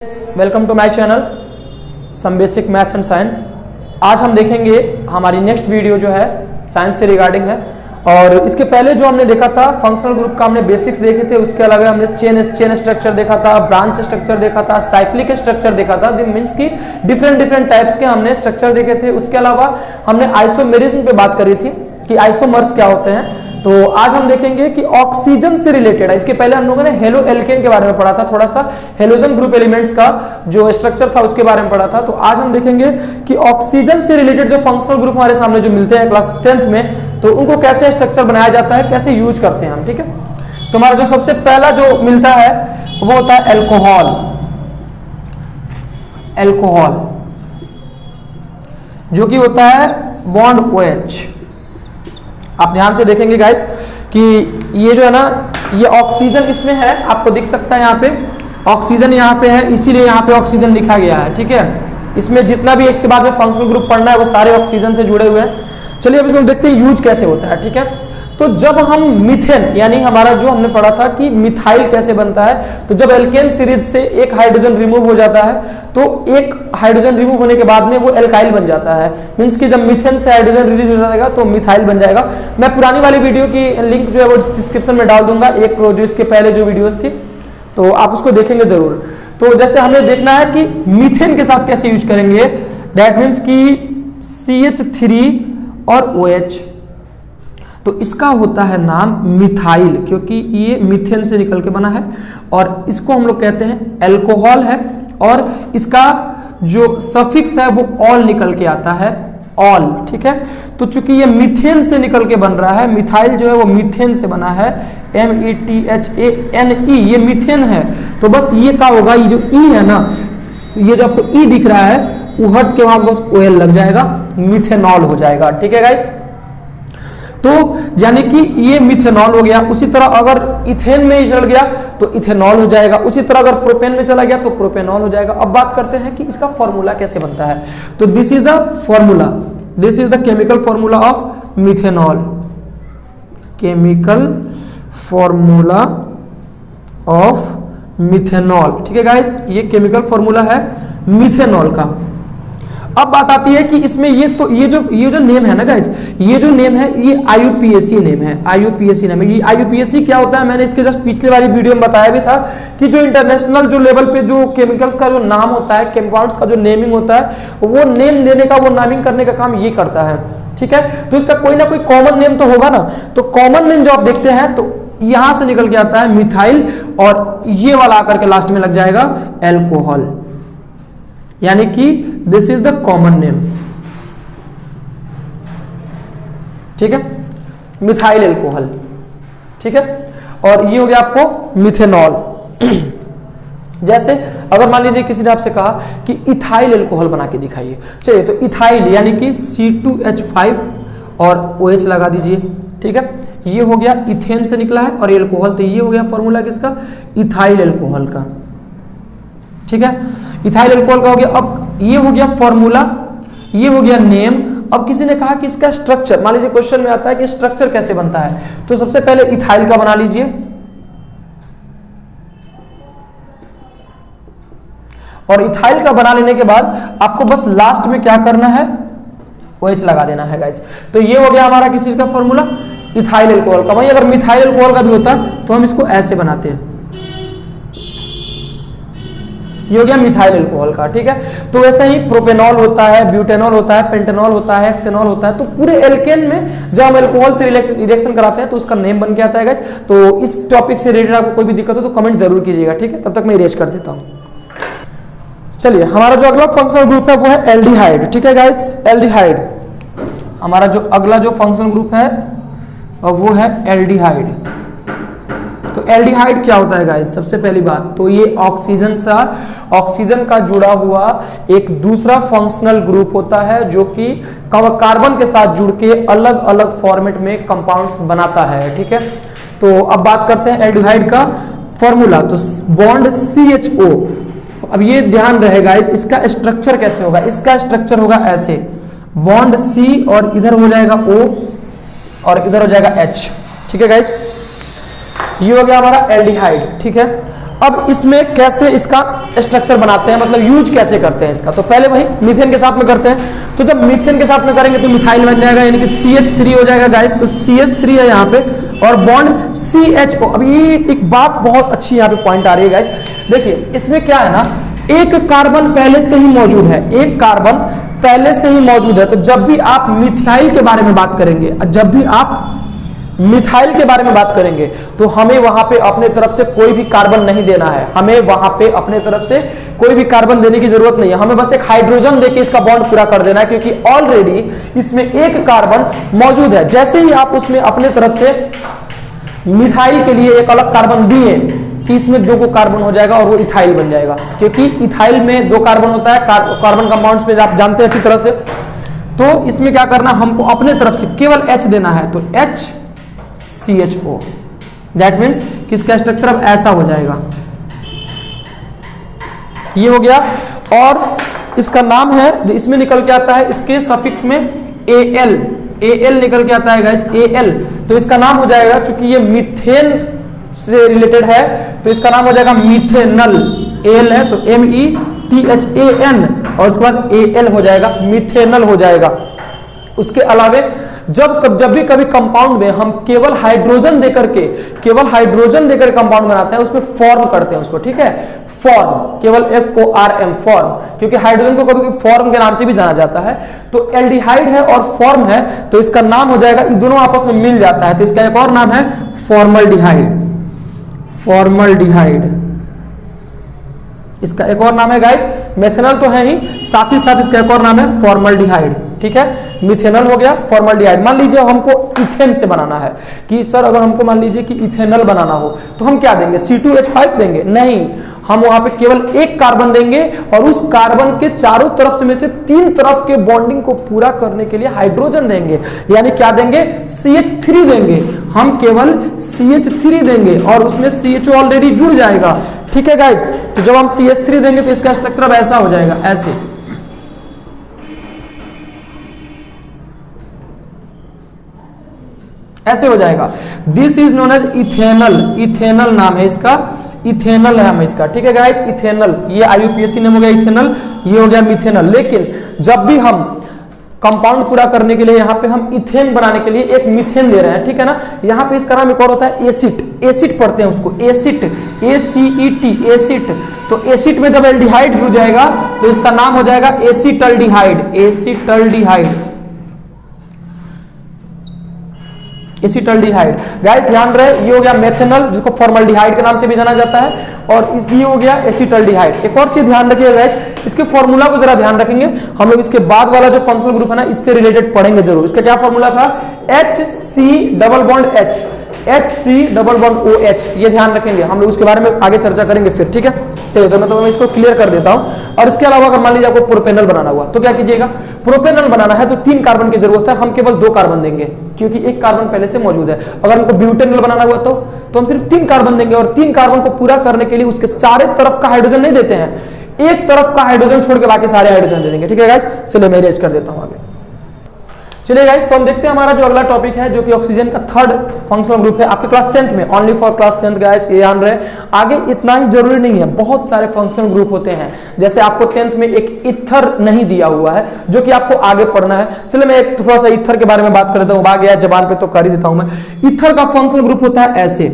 Welcome to my channel some basic maths and science. आज हम देखेंगे हमारी नेक्स्ट वीडियो जो है साइंस से रिगार्डिंग है। और इसके पहले जो हमने देखा था फंक्शनल ग्रुप का हमने बेसिक्स देखे थे, उसके अलावा हमने चेन स्ट्रक्चर देखा था, ब्रांच स्ट्रक्चर देखा था, साइक्लिक स्ट्रक्चर देखा था। मींस की डिफरेंट टाइप्स के हमने स्ट्रक्चर देखे थे। उसके अलावा हमने आइसोमेरिज्म पे बात करी थी कि आइसोमर्स क्या होते हैं। तो आज हम देखेंगे कि ऑक्सीजन से रिलेटेड है। इसके पहले हम लोगों ने हेलो एल्केन के बारे में पढ़ा था, थोड़ा सा हेलोजन ग्रुप एलिमेंट्स का जो स्ट्रक्चर था उसके बारे में पढ़ा था। तो आज हम देखेंगे कि ऑक्सीजन से रिलेटेड जो फंक्शनल ग्रुप हमारे सामने जो मिलते हैं क्लास 10th में, तो उनको कैसे स्ट्रक्चर बनाया जाता है, कैसे यूज करते हैं हम। ठीक है, तो हमारा जो सबसे पहला जो मिलता है वो होता है एल्कोहल। एल्कोहल जो कि होता है बॉन्ड OH। आप ध्यान से देखेंगे गाइज कि ये जो है ना, ये ऑक्सीजन इसमें है, आपको दिख सकता है यहाँ पे ऑक्सीजन यहाँ पे है, इसीलिए यहाँ पे ऑक्सीजन लिखा गया है। ठीक है, इसमें जितना भी इसके बाद में फंक्शनल ग्रुप पढ़ना है वो सारे ऑक्सीजन से जुड़े हुए हैं। चलिए अब इसमें देखते हैं यूज कैसे होता है। ठीक है, तो जब हम मीथेन यानी हमारा जो हमने पढ़ा था कि मिथाइल कैसे बनता है, तो जब एल्केन सीरीज से एक हाइड्रोजन रिमूव हो जाता है तो एक हाइड्रोजन रिमूव होने के बाद में वो एल्काइल बन जाता है। मींस कि जब मीथेन से हाइड्रोजन रिलीज हो जाएगा तो मिथाइल बन जाएगा। मैं पुरानी वाली वीडियो की लिंक जो है वो डिस्क्रिप्शन में डाल दूंगा, एक जो इसके पहले जो वीडियोस थी, तो आप उसको देखेंगे जरूर। तो जैसे हमें देखना है कि मीथेन के साथ कैसे यूज करेंगे, दैट मीन्स कि CH3 और OH, तो इसका होता है नाम मिथाइल, क्योंकि ये मीथेन से निकल के बना है और इसको हम लोग कहते हैं एल्कोहल है। और इसका जो सफिक्स है वो ऑल निकल के आता है, ऑल। ठीक है, तो चूंकि ये मीथेन से निकल के बन रहा है, मिथाइल जो है वो मीथेन से बना है, METHANE, ये मीथेन है। तो बस ये क्या होगा, ये जो E है ना, ये जो आपको E दिख रहा है वो हट के वहां बस OL लग जाएगा, मिथेनॉल हो जाएगा। ठीक है गाइस, तो यानी कि ये मिथेनॉल हो गया। उसी तरह अगर इथेन में चल गया तो इथेनॉल हो जाएगा, उसी तरह अगर प्रोपेन में चला गया तो प्रोपेनॉल हो जाएगा। अब बात करते हैं कि इसका फॉर्मूला कैसे बनता है। तो this is the formula, this is the chemical formula of methanol. Chemical formula of methanol. ठीक है गाइस, ये केमिकल फॉर्मूला है मिथेनॉल का। अब बात आती है कि इसमें ये जो नेम है ना गाइज, ये जो नेम है ये IUPAC नेम है, IUPAC नेम है। ये IUPAC क्या होता है, मैंने इसके जस्ट पिछले वाली वीडियो में बताया भी था कि जो इंटरनेशनल जो लेवल पे जो केमिकल्स का जो नाम होता है, कंपाउंड्स का जो नेमिंग होता है, वो नेम देने का, वो नामिंग करने का काम ये करता है। ठीक है, तो इसका कोई ना कोई कॉमन नेम तो होगा ना, तो कॉमन नेम जो आप देखते हैं तो यहां से निकल के आता है मिथाइल, और ये वाला आकर के लास्ट में लग जाएगा एल्कोहल, यानी कि this is the common name. ठीक है, मिथाइल एल्कोहल। ठीक है, और ये हो गया आपको मिथेनॉल। जैसे अगर मान लीजिए किसी ने आपसे कहा कि इथाइल एल्कोहल बना के दिखाइए, चलिए तो इथाइल यानी कि C2H5 और OH लगा दीजिए। ठीक है, ये हो गया इथेन से निकला है और एल्कोहल, तो ये हो गया फॉर्मूला किसका, इथाइल एल्कोहल का। ठीक है, इथाइल एल्कोहल का हो गया। अब ये हो गया फॉर्मूला, ये हो गया नेम। अब किसी ने कहा कि इसका स्ट्रक्चर, मान लीजिए क्वेश्चन में आता है कि स्ट्रक्चर कैसे बनता है, तो सबसे पहले इथाइल का बना लीजिए, और इथाइल का बना लेने के बाद आपको बस लास्ट में क्या करना है, OH लगा देना है गाइस। तो ये हो गया हमारा किसी का फॉर्मूला इथाइल एल्कोहल का। वहीं अगर मिथाइल एल्कोहल का भी होता तो हम इसको ऐसे बनाते हैं, ये हो गया मिथाइल एल्कोहल का। ठीक है, तो वैसे ही प्रोपेनॉल होता है, ब्यूटेनॉल होता है, पेंटेनॉल होता है, हेक्सेनॉल होता है। तो पूरे एल्केन में जब हम एल्कोहल से रिएक्शन कराते हैं तो उसका नेम बन के आता है गाइस। तो इस टॉपिक से रिलेटेड आपको कोई भी दिक्कत हो तो कमेंट जरूर कीजिएगा। ठीक है, तब तक मैं इरेज कर देता हूं। चलिए, हमारा जो अगला फंक्शनल ग्रुप है वो है एल्डिहाइड। ठीक है गाइस, एल्डिहाइड हमारा जो अगला जो फंक्शनल ग्रुप है वो है एल्डिहाइड। तो एल्डिहाइड क्या होता है गाइस, सबसे पहली बात तो ये ऑक्सीजन का जुड़ा हुआ एक दूसरा फंक्शनल ग्रुप होता है जो कि कार्बन के साथ जुड़ के अलग अलग फॉर्मेट में कंपाउंड्स बनाता है। ठीक है, तो अब बात करते हैं एल्डिहाइड का फॉर्मूला। तो बॉन्ड CHO, अब ये ध्यान रहे गाइस, इसका स्ट्रक्चर कैसे होगा, इसका स्ट्रक्चर होगा ऐसे, बॉन्ड C और इधर हो जाएगा O और इधर हो जाएगा H। ठीक है गाइस, ये हो गया हमारा एल्डिहाइड। ठीक है, अब इसमें कैसे इसका स्ट्रक्चर बनाते हैं, मतलब यूज कैसे करते हैं इसका, तो पहले वही मीथेन के साथ में करते हैं। तो जब मीथेन के साथ में करेंगे तो मिथाइल बन जाएगा, यानी कि CH3 हो जाएगा गाइस। तो CH3 है यहाँ पे और बॉन्ड CHO। अब ये एक बात बहुत अच्छी यहाँ पे पॉइंट आ रही है गाइस, देखिए इसमें क्या है ना, एक कार्बन पहले से ही मौजूद है, एक कार्बन पहले से ही मौजूद है। तो जब भी आप मिथाइल के बारे में बात करेंगे, जब भी आप मिथाइल के बारे में बात करेंगे, तो हमें वहां पे अपने तरफ से कोई भी कार्बन नहीं देना है, हमें वहां पे अपने तरफ से कोई भी कार्बन देने की जरूरत नहीं है, हमें बस एक हाइड्रोजन देके इसका बॉन्ड पूरा कर देना है, क्योंकि ऑलरेडी इसमें एक कार्बन मौजूद है। जैसे ही आप उसमें अपने तरफ से मिथाइल के लिए एक अलग कार्बन दिए कि इसमें 2 को कार्बन हो जाएगा और वो इथाइल बन जाएगा, क्योंकि इथाइल में 2 कार्बन होता है, कार्बन कंपाउंड्स में आप जानते हैं अच्छी तरह से। तो इसमें क्या करना, हमको अपने तरफ से केवल H देना है, तो HCHO, दैट मीन्स कि इसका स्ट्रक्चर अब ऐसा हो जाएगा, ये हो गया। और इसका नाम है जो इसमें निकल के आता है, इसके सफिक्स में AL निकल के आता है गाइस, AL। तो इसका नाम हो जाएगा, चूंकि ये मीथेन से रिलेटेड है, तो इसका नाम हो जाएगा मीथेनल। AL है तो METHAN और उसके बाद AL हो जाएगा, मीथेनल हो जाएगा। उसके अलावे जब भी कभी कंपाउंड में हम केवल हाइड्रोजन देकर कंपाउंड बनाते हैं, उसमें फॉर्म करते हैं उसको, ठीक है, फॉर्म, केवल FORM, फॉर्म, क्योंकि हाइड्रोजन को कभी फॉर्म के नाम से भी जाना जाता है। तो एल्डिहाइड है और फॉर्म है, तो इसका नाम हो जाएगा, ये दोनों आपस में मिल जाता है, तो इसका एक और नाम है फॉर्मल्डिहाइड। इसका एक और नाम है गाइस, मेथेनॉल तो है ही, साथ ही साथ इसका एक और नाम है फॉर्मल्डिहाइड, ठीक है। मिथेनॉल हो गया, फॉर्मल्डिहाइड। मान लीजिए हमको इथेन से बनाना है कि सर अगर हमको मान लीजिए कि इथेनॉल बनाना हो, तो हम क्या देंगे, C2H5 देंगे? नहीं, हम वहां पे केवल एक कार्बन देंगे और उस कार्बन के चारों तरफ से में से 3 तरफ के बॉन्डिंग को पूरा करने के लिए हाइड्रोजन देंगे, यानी क्या देंगे, CH3 देंगे। हम केवल CH3 देंगे और उसमें CHO ऑलरेडी जुड़ जाएगा, ठीक है गाइस। तो जब हम CH3 देंगे तो इसका स्ट्रक्चर ऐसा हो जाएगा, ऐसे हो जाएगा। This is known as ethanal नाम है इसका, इथेनल नाम है इसका, ठीक है गाइज, इथेनल। ये IUPAC नेम हो गया इथेनल, ये हो गया मिथेनल। लेकिन जब भी हम कंपाउंड पूरा करने के लिए यहाँ पे हम इथेन बनाने के लिए एक मीथेन दे रहे हैं, ठीक है ना, यहाँ पे इसका नाम एक और होता है एसिड पढ़ते हैं उसको, एसिड, ACET, एसिड। तो एसिड में जब एल्डिहाइड जुड़ जाएगा तो इसका नाम हो जाएगा एसिटल्डिहाइड। गाइस ध्यान रहे, ये हो गया मेथेनॉल, जिसको फॉर्मल्डिहाइड के नाम से भी जाना जाता है, और ये हो गया एसिटल्डिहाइड। एक और चीज ध्यान रखिएगा गाइस, इसके फॉर्मूला को जरा ध्यान रखेंगे, हम लोग इसके बाद वाला जो फंक्शनल ग्रुप है ना, इससे रिलेटेड पढ़ेंगे जरूर। इसका क्या फॉर्मूला था, HC OH, ये ध्यान रखेंगे, हम लोग उसके बारे में आगे चर्चा करेंगे फिर, ठीक है। चलिए तो मैं इसको क्लियर कर देता हूं। और इसके अलावा अगर मान लीजिए आपको प्रोपेनॉल बनाना हुआ तो क्या कीजिएगा, प्रोपेनॉल बनाना है तो 3 कार्बन की जरूरत है, हम केवल 2 कार्बन देंगे क्योंकि एक कार्बन पहले से मौजूद है। अगर हमको ब्यूटेनॉल बनाना हुआ तो हम सिर्फ 3 कार्बन देंगे, और 3 कार्बन को पूरा करने के लिए उसके सारे तरफ का हाइड्रोजन नहीं देते हैं, एक तरफ का हाइड्रोजन छोड़ के बाकी सारे हाइड्रोजन दे देंगे, ठीक है गाइस। चलिए मैं इरेज कर देता हूं आगे। चलिए गाइस, तो हम देखते हैं हमारा जो अगला टॉपिक है, जो कि ऑक्सीजन का 3rd फंक्शनल ग्रुप है आपके क्लास 10th में, only for class 10th guys, ये ध्यान रहे। आगे इतना ही जरूरी नहीं है, बहुत सारे फंक्शनल ग्रुप होते हैं, जैसे आपको 10th में एक ईथर नहीं दिया हुआ है जो कि आपको आगे पढ़ना है। चलिए मैं एक थोड़ा सा ईथर के बारे में बात कर देता हूँ, आ गया जबान पे तो कर ही देता हूं मैं। ईथर का फंक्शनल ग्रुप होता है ऐसे,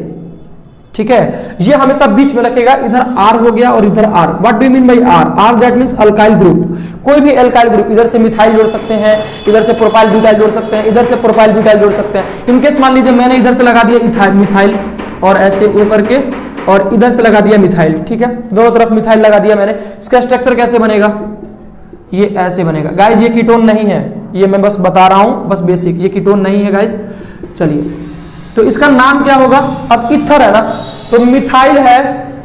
ठीक है, ये हमेशा बीच में रखेगा, इधर R हो गया और इधर R। What do you mean by R that means alkyl group. कोई भी अल्काइल ग्रुप, इधर से मिथाइल जोड़ सकते हैं, इधर से प्रोपाइल ब्यूटाइल जोड़ सकते हैं, इधर से प्रोपाइल ब्यूटाइल जोड़ सकते हैं। इनकेस मान लीजिए मैंने इधर से लगा दिया मिथाइल और ऐसे ऊपर करके, और इधर से लगा दिया मिथाइल, ठीक है, दोनों तरफ मिथाइल लगा दिया मैंने। इसका स्ट्रक्चर कैसे बनेगा, ये ऐसे बनेगा गाइज। ये कीटोन नहीं है, ये मैं बस बता रहा हूं, बस बेसिक, ये कीटोन नहीं है गाइज। चलिए तो इसका नाम क्या होगा, अब ईथर है ना, तो मिथाइल है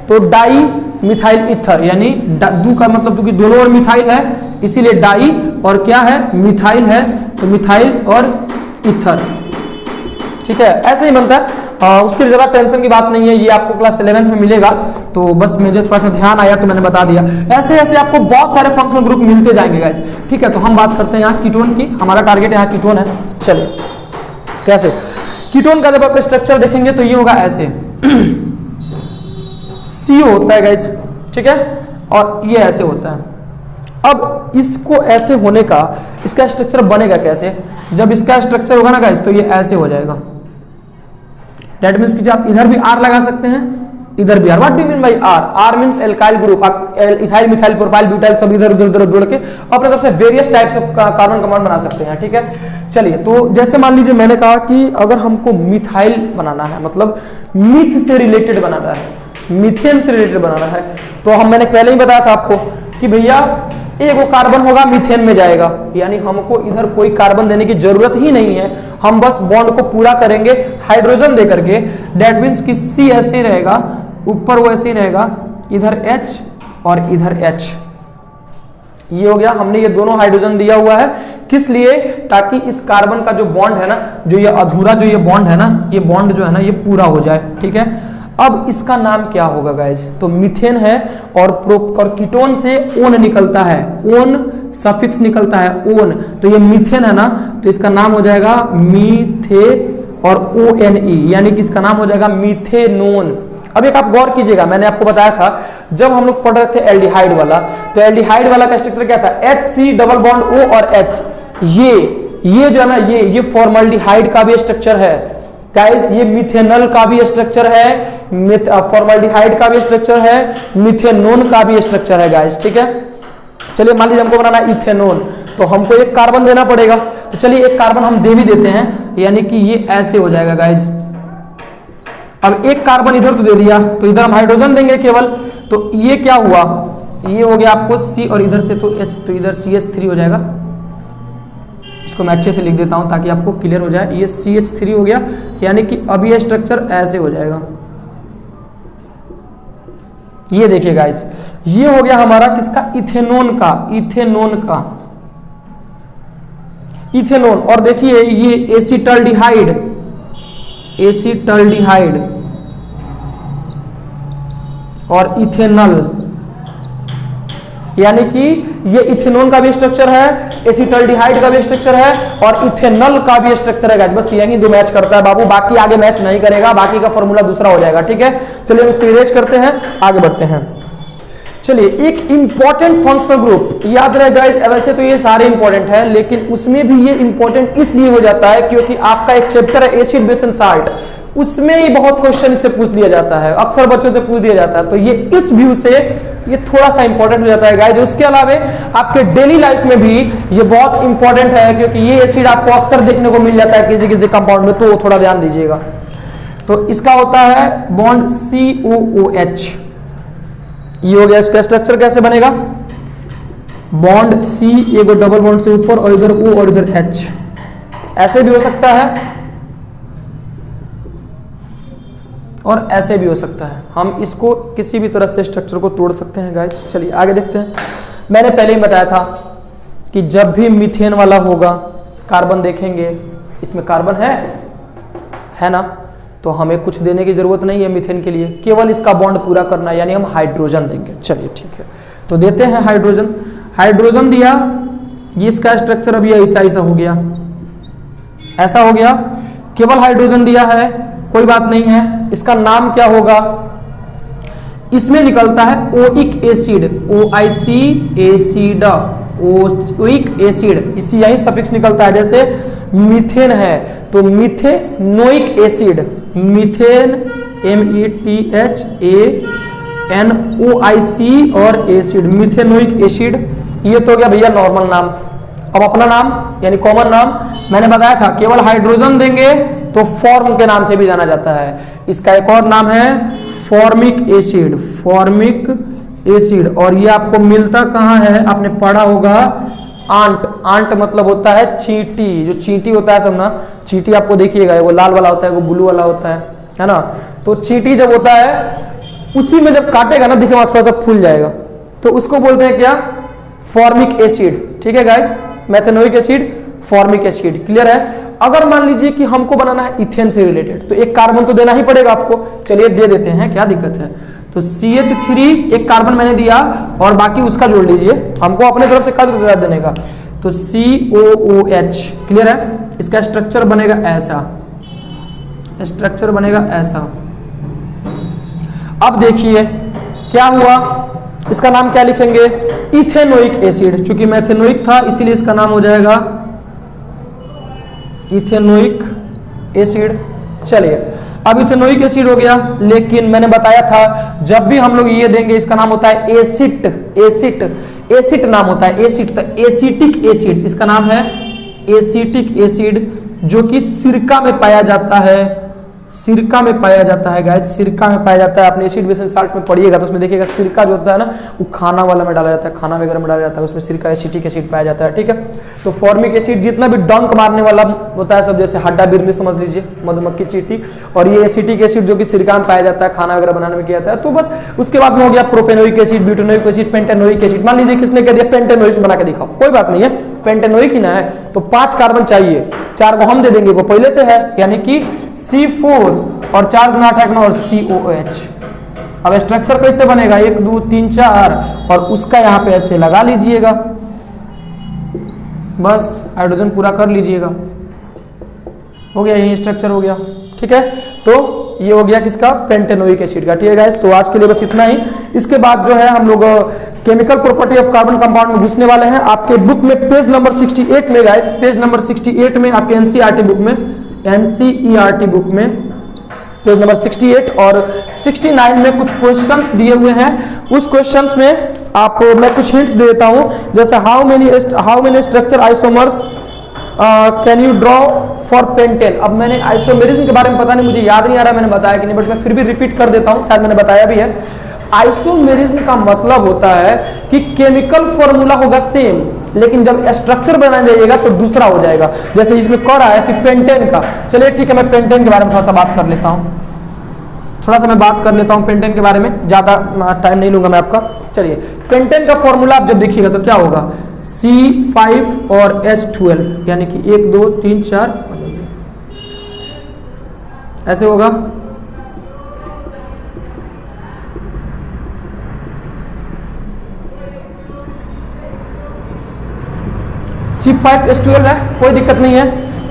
तो डाई मिथाइल ईथर, यानी दू का मतलब क्योंकि दोनों ओर मिथाइल है इसीलिए डाई, और क्या है मिथाइल है तो मिथाइल और ईथर, ठीक है, ऐसे ही बनता है। उसकी जरा टेंशन की बात नहीं है, ये आपको क्लास 11th में मिलेगा, तो बस मुझे थोड़ा सा ध्यान आया तो मैंने बता दिया। ऐसे ऐसे आपको बहुत सारे फंक्शनल ग्रुप मिलते जाएंगे गाइस, ठीक है। तो हम बात करते हैं यहाँ कीटोन की, हमारा टारगेट यहाँ कीटोन है। चलिए कैसे कीटोन का जब आप स्ट्रक्चर देखेंगे तो ये होगा ऐसे, CO होता है गाइज, ठीक है, और ये ऐसे होता है। अब इसको ऐसे होने का इसका स्ट्रक्चर बनेगा कैसे? जब इसका स्ट्रक्चर होगा ना गाइज तो ये ऐसे हो जाएगा। दैट मीन्स कि आप इधर भी R लगा सकते हैं, इधर भी R। What do mean by R? R means alkyl group. आप इथाइल, मिथाइल, प्रोपाइल, ब्यूटाइल सब इधर उधर जोड़ के अपने तरफ से various types of carbon compound बना सकते हैं, ठीक है। चलिए, तो जैसे मान लीजिए मैंने कहा कि अगर हमको मिथाइल बनाना है, मतलब मीथ से रिलेटेड बनाना है, मीथेन से रिलेटेड बनाना है, तो मैंने पहले ही बताया था आपको कि भैया एक वो कार्बन होगा मीथेन में जाएगा, यानी हमको इधर कोई कार्बन देने की जरूरत ही नहीं है, हम बस बॉन्ड को पूरा करेंगे हाइड्रोजन दे करके। दैट मीन्स कि C ऐसे ही रहेगा, ऊपर वो ऐसे ही रहेगा, इधर H और इधर H। ये हो गया, हमने ये दोनों हाइड्रोजन दिया हुआ है, किस लिए? ताकि इस कार्बन का जो बॉन्ड है ना, जो ये अधूरा जो ये बॉन्ड है ना, ये बॉन्ड जो है ना ये पूरा हो जाए, ठीक है। अब इसका नाम क्या होगा गाइज? तो मीथेन है और कीटोन से ओन निकलता है, ओन सफिक्स निकलता है, ओन, तो ये मीथेन है ना, तो इसका नाम हो जाएगा मीथे और ONE, यानी कि इसका नाम हो जाएगा मीथेनोन। अब एक आप गौर कीजिएगा, मैंने आपको बताया था जब हम लोग पढ़ रहे थे एल्डिहाइड वाला, तो एल्डिहाइड वाला का स्ट्रक्चर क्या था? HC डबल बॉन्ड O और H। ये जो है ना, ये फॉर्मल्डिहाइड का भी स्ट्रक्चर है गाइस, ये मिथेनल का भी स्ट्रक्चर है, फॉर्मल्डिहाइड का भी स्ट्रक्चर है, मिथेनोन का भी स्ट्रक्चर है गाइस, ठीक है। चलिए मान लीजिए हमको बनाना इथेनोन, तो हमको एक कार्बन देना पड़ेगा, तो चलिए एक कार्बन हम दे भी देते हैं, यानी कि ये ऐसे हो जाएगा गाइस। अब एक कार्बन इधर तो दे दिया, तो इधर हम हाइड्रोजन देंगे केवल, तो ये क्या हुआ? ये हो गया आपको C और इधर से तो H, तो इधर CH3 हो जाएगा। इसको मैं अच्छे से लिख देता हूं ताकि आपको क्लियर हो जाए। ये CH3 हो गया, यानी कि अब ये स्ट्रक्चर ऐसे हो जाएगा। ये देखिए गाइस, ये हो गया हमारा किसका? इथेनोन का, इथेनोन का, इथेनोन। और देखिए ये एसिटल्डिहाइड, एसिटल्डिहाइड और इथेनल, यानी कि ये इथेनोन का भी स्ट्रक्चर है, एसिटल्डिहाइड का भी स्ट्रक्चर है और इथेनल का भी स्ट्रक्चर है। बस यही दो मैच करता है बाबू, बाकी आगे मैच नहीं करेगा, बाकी का फॉर्मूला दूसरा हो जाएगा, ठीक है। चलिए हम इसको इरेज करते हैं, आगे बढ़ते हैं। चलिए, एक इंपॉर्टेंट फंक्शनल ग्रुप याद रहे गाइस, वैसे तो ये सारे इंपॉर्टेंट है, लेकिन उसमें भी ये इंपॉर्टेंट इसलिए हो जाता है क्योंकि आपका एक चैप्टर है एसिड बेस एंड साल्ट, उसमें ही बहुत क्वेश्चन इससे पूछ लिया जाता है, अक्सर बच्चों से पूछ दिया जाता है, तो ये इस व्यू से ये थोड़ा सा इंपॉर्टेंट हो जाता है गाइस। उसके अलावा आपके डेली लाइफ में भी ये बहुत इंपॉर्टेंट है, क्योंकि ये एसिड आपको अक्सर देखने को मिल जाता है किसी किसी कंपाउंड में, तो थोड़ा ध्यान दीजिएगा। तो इसका होता है बॉन्ड COOH। ये हो गया, इसका स्ट्रक्चर कैसे बनेगा? बॉन्ड C, एक डबल बॉन्ड से ऊपर और इधर O और इधर H, ऐसे भी हो सकता है और ऐसे भी हो सकता है। हम इसको किसी भी तरह से स्ट्रक्चर को तोड़ सकते हैं गाइस। चलिए आगे देखते हैं। मैंने पहले ही बताया था कि जब भी मीथेन वाला होगा, कार्बन देखेंगे, इसमें कार्बन है ना, तो हमें कुछ देने की जरूरत नहीं है मीथेन के लिए, केवल इसका बॉन्ड पूरा करना है, यानी हम हाइड्रोजन देंगे। चलिए ठीक है, तो देते हैं हाइड्रोजन। हाइड्रोजन दिया, ये इसका स्ट्रक्चर अभी ऐसा हो गया, ऐसा हो गया, केवल हाइड्रोजन दिया है, कोई बात नहीं है। इसका नाम क्या होगा? इसमें निकलता है oic acid, OIC acid, oic acid, इसी यही सफिक्स निकलता है। जैसे मीथेन है तो मिथेनोइक एसिड, मीथेन METHANOIC और एसिड, मिथेनोइक एसिड। ये तो हो गया भैया नॉर्मल नाम। अब अपना नाम यानी कॉमन नाम मैंने बताया था, केवल हाइड्रोजन देंगे तो फॉर्म के नाम से भी जाना जाता है। इसका एक और नाम है फॉर्मिक एसिड, फॉर्मिक एसिड। और ये आपको मिलता कहाँ है? आपने पढ़ा होगा आंट, आंट मतलब होता है चींटी, जो चींटी होता है सब ना, चींटी आपको देखिएगा, वो लाल वाला होता है, वो ब्लू वाला होता है ना। तो चींटी जब होता है उसी में जब काटेगा ना, दिखेगा थोड़ा सा फूल जाएगा, तो उसको बोलते हैं क्या? Formic acid. ठीक है guys, methanoic acid, formic acid, clear है। अगर मान लीजिए कि हमको बनाना है इथेन से रिलेटेड, तो एक कार्बन तो देना ही पड़ेगा आपको, चलिए दे देते हैं, क्या दिक्कत है। तो CH3 एक कार्बन मैंने दिया और बाकी उसका जोड़ लीजिए, हमको अपने तरफ से क्या जरूरत देने का, तो COOH, क्लियर है। इसका स्ट्रक्चर बनेगा ऐसा, स्ट्रक्चर बनेगा ऐसा। अब देखिए क्या हुआ, इसका नाम क्या लिखेंगे, इथेनोइक एसिड। चूंकि मैथेनोइक था इसीलिए इसका नाम हो जाएगा इथेनोइक एसिड। चलिए अब इथेनोइक एसिड हो गया, लेकिन मैंने बताया था जब भी हम लोग ये देंगे इसका नाम होता है एसिट, एसिट, एसिट नाम होता है एसिड, तो एसिटिक एसिड, इसका नाम है एसिटिक एसिड, जो कि सिरका में पाया जाता है, सिरका में पाया जाता है गाइस, सिरका में पाया जाता है। आपने एसिड बेस एंड साल्ट में पढ़िएगा तो उसमें देखिएगा सिरका जो होता है ना वो खाना वाला में डाला जाता है, खाना वगैरह में डाला जाता है, उसमें सिरका एसिटिक एसिड पाया जाता है, ठीक है। तो फॉर्मिक एसिड जितना भी डंक मारने वाला होता है सब, जैसे हड्डा बिरनी समझ लीजिए, मधुमक्खी चींटी, और ये एसिटिक एसिड जो कि सिरका में पाया जाता है, खाना वगैरह बनाने में किया जाता है। तो बस उसके बाद में हो गया propanoic acid, butanoic acid, pentanoic acid. मान लीजिए किसने कह दिया पेंटेनोइक बना के दिखाओ, कोई बात नहीं है, पेंटेनोइक ही ना है तो 5 कार्बन चाहिए, 4 को हम दे देंगे, वो पहले से है, यानी कि C4 और 4 गुना 8 और COH। अब स्ट्रक्चर कैसे बनेगा, 1 2 3 4 और उसका यहां पे ऐसे लगा लीजिएगा, बस हाइड्रोजन पूरा कर लीजिएगा, हो गया, यही स्ट्रक्चर हो गया, ठीक है। तो ये हो गया किसका, पेंटेनोइक एसिड का, ठीक है गाइस। तो आज के लिए बस इतना ही। इसके बाद जो है हम लोग chemical property of carbon compound में घुसने वाले हैं। आपके बुक में पेज नंबर 68 में गाइस, पेज नंबर 68 में आपके एनसीईआरटी बुक में, एनसीईआरटी बुक में पेज नंबर 68 और 69 में कुछ क्वेश्चंस दिए हुए हैं। उस क्वेश्चंस में आपको मैं कुछ हिंट्स देता हूं, जैसे how many structure isomers can you draw for pentane. अब मैंने आइसोमेरिज्म के बारे में पता नहीं, मुझे याद नहीं आ रहा मैंने बताया कि नहीं, बट मैं फिर भी रिपीट कर देता हूं, शायद मैंने बताया भी है। आइसोमेरिज्म का मतलब होता है कि केमिकल फॉर्मूला होगा सेम, लेकिन जब स्ट्रक्चर बनाया जाएगा तो दूसरा हो जाएगा। जैसे इसमें कह रहा है कि पेंटेन का, चलिए ठीक है मैं पेंटेन के बारे में थोड़ा सा बात कर लेता हूं, थोड़ा सा मैं बात कर लेता हूं पेंटेन के बारे में, ज्यादा टाइम नहीं लूंगा मैं आपका। चलिए पेंटेन का फॉर्मूला आप जब देखिएगा तो क्या होगा, C5 और S12, यानी कि 1 2 3 4 ऐसे होगा। C5H12 है, कोई दिक्कत नहीं है।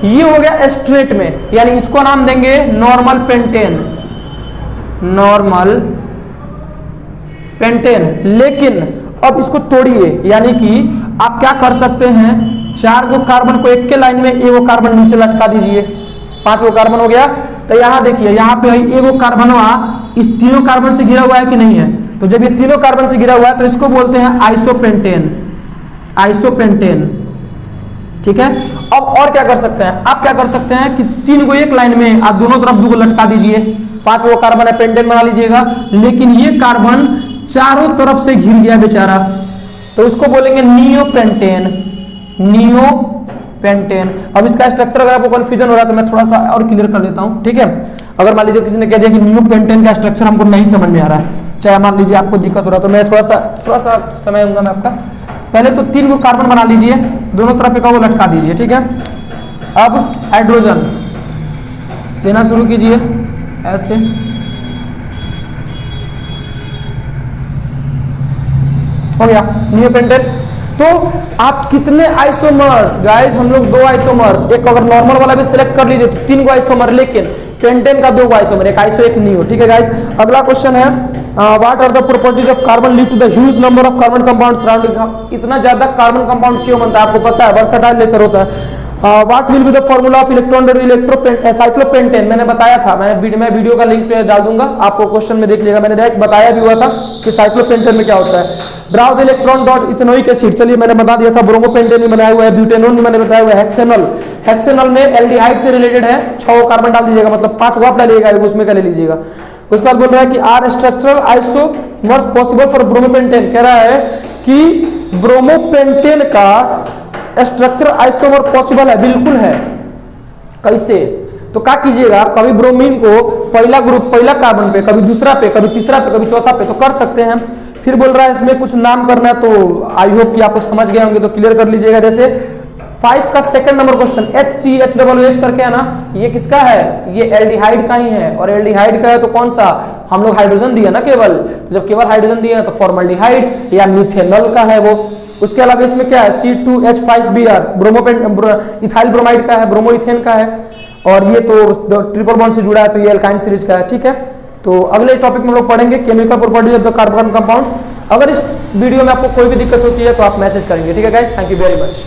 ये हो गया स्ट्रेट में, यानी इसको नाम देंगे नॉर्मल पेंटेन, नॉर्मल पेंटेन। लेकिन अब इसको तोड़िए, यानी कि आप क्या कर सकते हैं, 4 गो कार्बन को एक के लाइन में, एगो कार्बन नीचे लटका दीजिए, 5 गो कार्बन हो गया। तो यहाँ देखिए, यहाँ पे एगो कार्बन इस तीनों कार्बन से घिरा हुआ है कि नहीं है, तो जब ये तीनों कार्बन से घिरा हुआ है तो इसको बोलते हैं आइसोपेंटेन, आइसोपेंटेन, ठीक है। अब और क्या कर सकते हैं, आप क्या कर सकते हैं कि 3 को एक लाइन में आप दोनों तरफ 2 को लटका दीजिए, 5 वो कार्बन है, पेंटेन बना लीजिएगा। लेकिन ये कार्बन चारों तरफ से घिर गया बेचारा, तो उसको बोलेंगे नियोपेंटेन, नियोपेंटेन। अब इसका स्ट्रक्चर अगर आपको कंफ्यूजन हो रहा है तो मैं थोड़ा सा और क्लियर कर देता हूं, ठीक है। अगर मान लीजिए किसी ने कह दिया कि नियोपेंटेन का स्ट्रक्चर हमको नहीं समझ में आ रहा है, चाहे मान लीजिए आपको दिक्कत हो रहा है, तो मैं थोड़ा सा समय दूंगा मैं आपका। पहले तो 3 को कार्बन बना लीजिए, दोनों तरफ एक लटका दीजिए, ठीक है। अब हाइड्रोजन देना शुरू कीजिए ऐसे, हो गया नियोपेंटेन। तो आप कितने आइसोमर्स गाइस, हम लोग 2 आइसोमर्स, एक अगर नॉर्मल वाला भी सिलेक्ट कर लीजिए तो 3 गो आइसोमर, लेकिन पेंटेन का 2 गो आइसोमर, एक आइसो एक नियो, ठीक है गाइस। अगला क्वेश्चन है what are the properties of carbon lead to the huge number of carbon compound surrounding. इतना ज्यादा कार्बन कंपाउंड क्यों बनता है, आपको पता है, वर्सटाइल नेचर होता है। What will be the formula of electron cyclopentane, मैंने बताया था, मैं वीडियो का लिंक डाल दूंगा, आपको क्वेश्चन में देख लीजिएगा, मैंने डायरेक्ट बताया भी हुआ था कि साइक्लोपेंटेन में क्या होता है। Draw the electron dot ethanoic acid, चलिए मैंने बता दिया था, ब्रोमोपेंटेन भी बनाया हुआ है, ब्यूटेनोन भी मैंने बताया हुआ है, हेक्सेनॉल, हेक्सेनॉल में एल्डिहाइड से रिलेटेड है, 6 कार्बन डाल दीजिएगा, मतलब 5 को आप डालिएगा, उसमें का ले लीजिएगा। उसके बाद बोल रहा है कि are structural isomers possible for bromopentane, कह रहा है कि ब्रोमोपेंटेन का स्ट्रक्चर आइसोमर पॉसिबल है, बिल्कुल है। कैसे, तो क्या कीजिएगा, कभी ब्रोमीन को पहला ग्रुप पहला कार्बन पे, कभी दूसरा पे, कभी तीसरा पे, कभी चौथा पे, तो कर सकते हैं। फिर बोल रहा है इसमें कुछ नाम करना है, तो आई होप कि आप लोग समझ गए होंगे, तो क्लियर कर लीजिएगा। जैसे 5 का सेकंड नंबर क्वेश्चन, HCHOOH करके है ना, ये किसका है, ये एल्डिहाइड का ही है, और एल्डिहाइड का है तो कौन सा, हम लोग हाइड्रोजन दिया ना केवल, तो जब केवल हाइड्रोजन दिया तो फॉर्मल्डिहाइड या मिथेनॉल का है वो। उसके अलावा इसमें क्या है, C2H5Br इथाइल ब्रोमाइड का है, ब्रोमोइथेन का है, और ये तो ट्रिपल बॉन्ड से जुड़ा है, तो ये एल्काइन सीरीज का है, ठीक है। तो अगले टॉपिक में हम लोग पढ़ेंगे chemical properties of the carbon compounds. अगर इस वीडियो में आपको कोई भी दिक्कत होती है तो आप मैसेज करेंगे, ठीक है guys. Thank you very much.